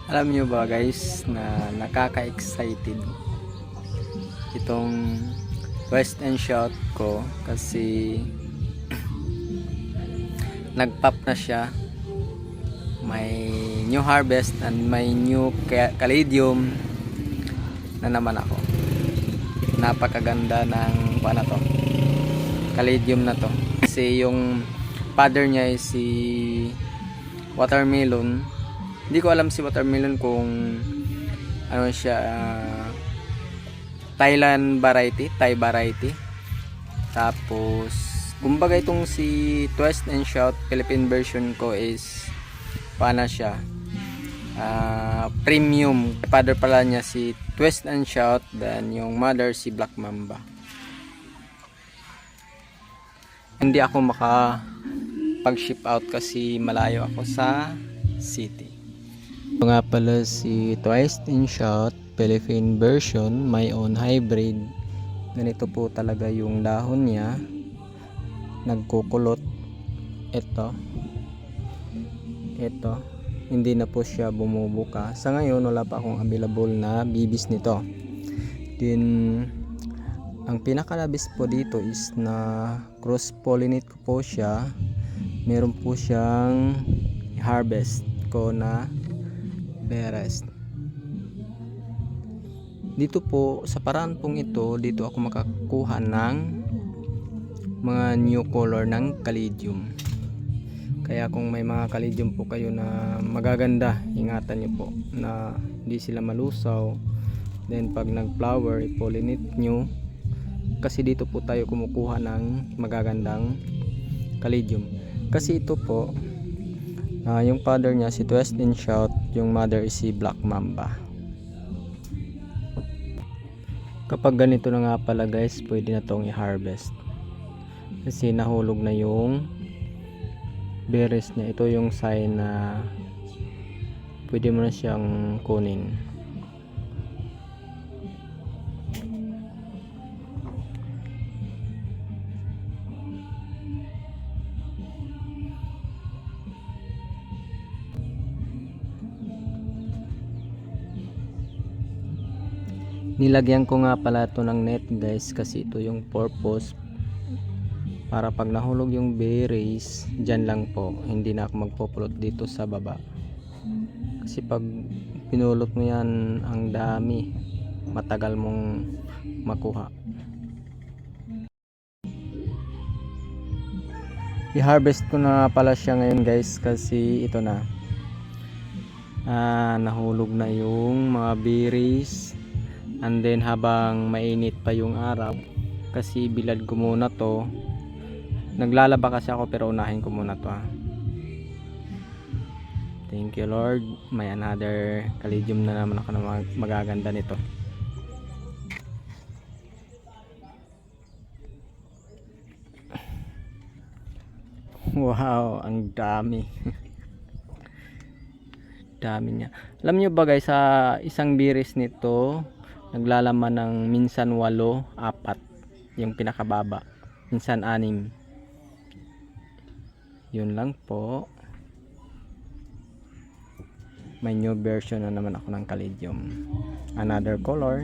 Alam nyo ba guys na nakaka-excited itong Twist and Shout ko kasi nag-pop na siya. May new harvest and may new caladium na naman ako. Napakaganda ng ano to, caladium na to. Kasi yung father niya is si watermelon. Hindi ko alam si watermelon kung ano siya, Thailand variety, Thai variety. Tapos kumbaga itong si Twist and Shout Philippine version ko is paano siya, premium. Father pala niya si Twist and Shout, then yung mother si Black Mamba. Hindi ako pag ship out kasi malayo ako sa city. Ito nga pala si Twist and Shout Philippine version, my own hybrid. Ganito po talaga yung dahon niya, nagkukulot. Ito hindi na po siya bumubuka sa ngayon. Wala pa akong available na bibis nito. Then ang pinakalabis po dito is na cross pollinate ko po siya. Meron po siyang harvest ko na beres. Dito po sa paraan pong ito, dito ako makakuha ng mga new color ng caladium. Kaya kung may mga caladium po kayo na magaganda, ingatan nyo po na hindi sila malusaw. Then pag nag-flower, i-pollinate nyo. Kasi dito po tayo kumukuha ng magagandang caladium. Kasi ito po, yung father niya si Twist and Shout, yung mother is si Black Mamba. Kapag ganito na nga pala guys, pwede na tong i-harvest. Kasi nahulog na yung berries niya. Ito yung sign na pwede mo na siyang kunin. Nilagyan ko nga pala ito ng net guys, kasi ito yung purpose para pag nahulog yung berries, dyan lang po, hindi na ako magpupulot dito sa baba. Kasi pag pinulot mo yan, ang dami, matagal mong makuha. I-harvest ko na pala siya ngayon guys, kasi ito na, nahulog na yung mga berries. And then habang mainit pa yung araw, kasi bilad ko muna to. Naglalaba kasi ako pero unahin ko muna to. Thank you Lord, may another caladium na naman ako na magaganda nito. Wow, ang dami. Dami niya. Alam nyo ba guys, sa isang biris nito naglalaman ng minsan 8, 4 yung pinakababa, minsan 6. Yun lang po. May new version na naman ako ng caladium, another color.